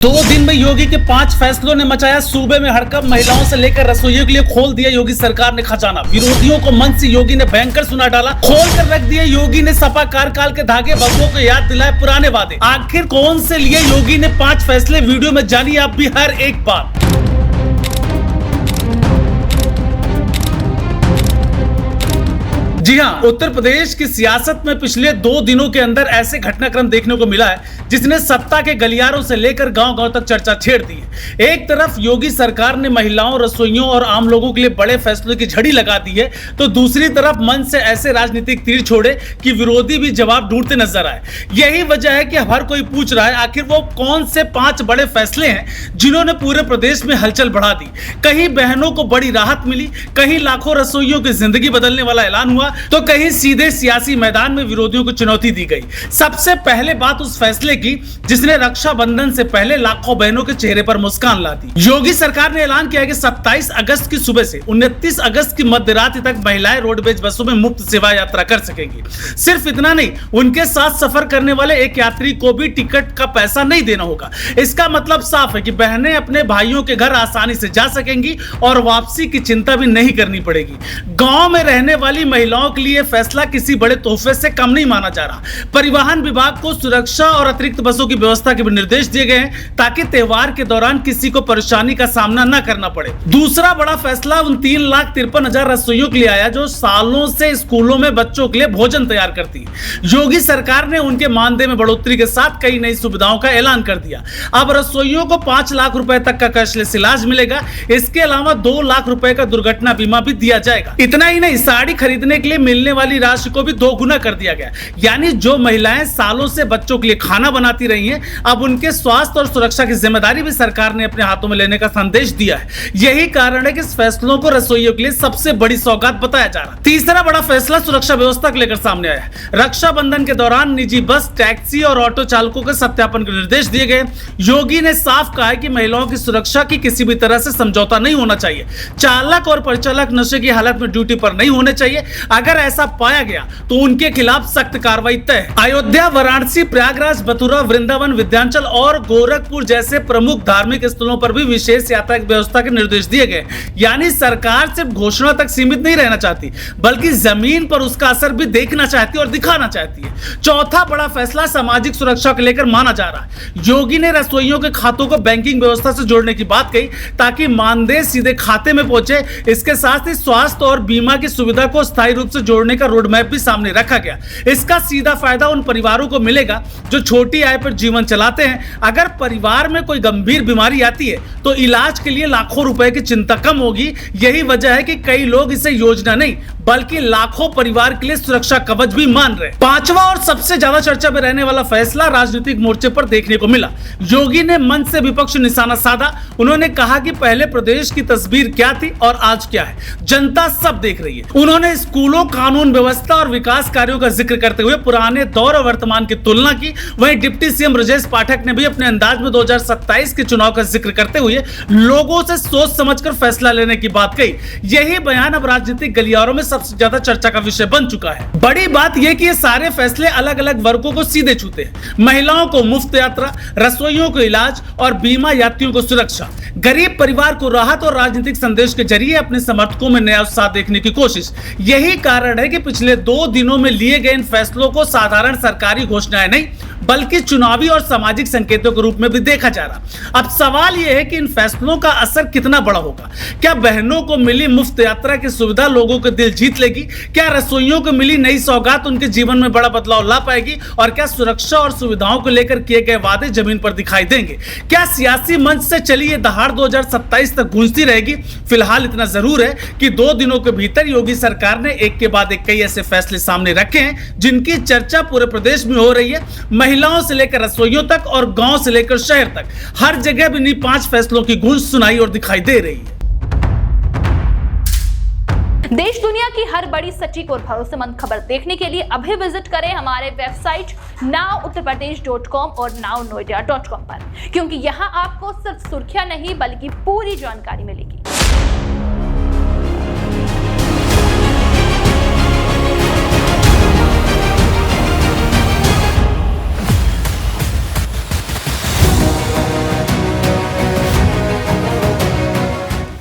2 दिन में योगी के 5 फैसलों ने मचाया सूबे में हड़कंप। महिलाओं से लेकर रसोइयों के लिए खोल दिया योगी सरकार ने खजाना। विरोधियों को मंच से योगी ने भयंकर सुना डाला। खोल कर रख दिए योगी ने सपा कार्यकाल के धागे। भगवों को याद दिलाए पुराने वादे। आखिर कौन से लिए योगी ने 5 फैसले, वीडियो में जानिए आप भी हर एक बात। जी हाँ, उत्तर प्रदेश की सियासत में पिछले 2 दिनों के अंदर ऐसे घटनाक्रम देखने को मिला है जिसने सत्ता के गलियारों से लेकर गांव-गांव तक चर्चा छेड़ दी है। एक तरफ योगी सरकार ने महिलाओं, रसोइयों और आम लोगों के लिए बड़े फैसलों की झड़ी लगा दी है, तो दूसरी तरफ मन से ऐसे राजनीतिक तीर छोड़े कि विरोधी भी जवाब ढूंढते नजर आए। यही वजह है कि हर कोई पूछ रहा है आखिर वो कौन से 5 बड़े फैसले हैं जिन्होंने पूरे प्रदेश में हलचल बढ़ा दी। कहीं बहनों को बड़ी राहत मिली, कहीं लाखों रसोइयों की जिंदगी बदलने वाला ऐलान हुआ, तो कहीं सीधे सियासी मैदान में विरोधियों को चुनौती दी गई। सबसे पहले बात उस फैसले की जिसने रक्षाबंधन से पहले लाखों बहनों के चेहरे पर मुस्कान ला दी। योगी सरकार ने ऐलान किया कि 27 अगस्त की सुबह से 29 अगस्त की मध्यरात्रि तक महिलाएं रोडवेज बसों में मुफ्त सेवा यात्रा कर सकेंगी। सिर्फ इतना नहीं, उनके साथ सफर करने वाले एक यात्री को भी टिकट का पैसा नहीं देना होगा। इसका मतलब साफ है कि बहनें अपने भाइयों के घर आसानी से जा सकेंगी और वापसी की चिंता भी नहीं करनी पड़ेगी। गांव में रहने वाली महिलाओं के लिए फैसला किसी बड़े तोहफे से कम नहीं माना जा रहा। परिवहन विभाग को सुरक्षा और अतिरिक्त बसों की व्यवस्था के निर्देश दिए गए हैं ताकि त्योहार के दौरान किसी को परेशानी का सामना न करना पड़े। दूसरा बड़ा फैसला उन 3,53,000 रसोइयों के लिए आया जो सालों से स्कूलों में बच्चों के लिए भोजन तैयार करती है। योगी सरकार ने उनके मानदेय में बढ़ोतरी के साथ कई नई सुविधाओं का ऐलान कर दिया। अब रसोइयों को 5 लाख रुपए तक का कैशलेस इलाज मिलेगा। इसके अलावा 2 लाख रुपए का दुर्घटना बीमा भी दिया जाएगा। इतना ही नहीं, साड़ी खरीदने के लिए मिलने वाली राशि को भी 2 गुना कर दिया गया। यानी जो महिलाएं सालों से बच्चों के लिए खाना बनाती रही हैं, अब उनके स्वास्थ्य और सुरक्षा की जिम्मेदारी भी सरकार ने अपने हाथों में लेने का संदेश दिया है। यही कारण है कि इस फैसलों को रसोइयों के लिए सबसे बड़ी सौगात बताया जा रहा है। तीसरा बड़ा फैसला सुरक्षा व्यवस्था को लेकर सामने आया है। रक्षाबंधन के दौरान निजी बस, टैक्सी और ऑटो चालकों के सत्यापन के निर्देश दिए गए। योगी ने साफ कहा है कि महिलाओं की सुरक्षा की किसी भी तरह से समझौता नहीं होना चाहिए। चालक और परिचालक नशे की हालत में ड्यूटी पर नहीं होने चाहिए। अगर ऐसा पाया गया तो उनके खिलाफ सख्त कार्रवाई तय है। अयोध्या, वाराणसी, प्रयागराज, मथुरा, वृंदावन, विंध्याचल और गोरखपुर जैसे प्रमुख धार्मिक स्थलों पर भी विशेष यातायात व्यवस्था के निर्देश दिए गए। यानी सरकार सिर्फ घोषणा तक सीमित नहीं रहना चाहती, बल्कि जमीन पर उसका असर भी देखना चाहती है और दिखाना चाहती है। चौथा बड़ा फैसला सामाजिक सुरक्षा को लेकर माना जा रहा है। योगी ने रसोइयों के खातों को बैंकिंग व्यवस्था से जोड़ने की बात कही ताकि मानदेय सीधे खाते में पहुंचे। इसके साथ ही स्वास्थ्य और बीमा की सुविधा को स्थायी रूप से जोड़ने का रोड मैप भी सामने रखा गया। इसका सीधा फायदा उन परिवारों को मिलेगा जो छोटी आय पर जीवन चलाते हैं। अगर परिवार में कोई गंभीर बीमारी आती है तो इलाज के लिए लाखों रुपए की चिंता कम होगी। यही वजह है कि कई लोग इसे योजना नहीं बल्कि लाखों परिवार के लिए सुरक्षा कवच भी मान रहे। पांचवा और सबसे ज्यादा चर्चा में रहने वाला फैसला राजनीतिक मोर्चे पर देखने को मिला। योगी ने मंच से विपक्ष निशाना साधा। उन्होंने कहा कि पहले प्रदेश की तस्वीर क्या थी और आज क्या है, जनता सब देख रही है। उन्होंने स्कूलों, कानून व्यवस्था और विकास कार्यों का जिक्र करते हुए पुराने दौर और वर्तमान की तुलना की। वहीं डिप्टी सीएम ब्रजेश पाठक ने भी अपने अंदाज में 2027 के चुनाव का जिक्र करते हुए लोगों से सोच समझकर फैसला लेने की बात कही। यही बयान अब राजनीतिक गलियारों में सबसे ज्यादा चर्चा का विषय बन चुका है। बड़ी बात यह कि ये सारे फैसले अलग अलग वर्गों को सीधे छूते हैं। महिलाओं को मुफ्त यात्रा, रसोइयों को इलाज और बीमा, यात्रियों को सुरक्षा, गरीब परिवार को राहत और राजनीतिक संदेश के जरिए अपने समर्थकों में नया उत्साह देखने की कोशिश। यही कारण है कि पिछले 2 दिनों में लिए गए इन फैसलों को साधारण सरकारी घोषणाएं नहीं बल्कि चुनावी और सामाजिक संकेतों के रूप में भी देखा जा रहा। अब सवाल यह है कि इन फैसलों का असर कितना बड़ा होगा। क्या बहनों को मिली मुफ्त यात्रा की सुविधा लोगों के दिल जीत लेगी? क्या रसोइयों को मिली नई सौगात उनके जीवन में बड़ा बदलाव ला पाएगी? और क्या सुरक्षा और सुविधाओं को लेकर किए गए वादे जमीन पर दिखाई देंगे? क्या सियासी मंच से चली ये दहाड़ 2027 तक गूंजती रहेगी? फिलहाल इतना जरूर है कि 2 दिनों के भीतर योगी सरकार ने एक के बाद एक कई ऐसे फैसले सामने रखे हैं जिनकी चर्चा पूरे प्रदेश में हो रही है। महिलाओं से लेकर रसोइयों तक और गांव से लेकर शहर तक हर जगह भी इन्हीं 5 फैसलों की गूंज सुनाई और दिखाई दे रही है। देश दुनिया की हर बड़ी, सटीक और भरोसेमंद खबर देखने के लिए अभी विजिट करें हमारे वेबसाइट nowuttarpradesh.com और nownoida.com पर, क्योंकि यहाँ आपको सिर्फ सुर्खियां नहीं बल्कि पूरी जानकारी मिलेगी।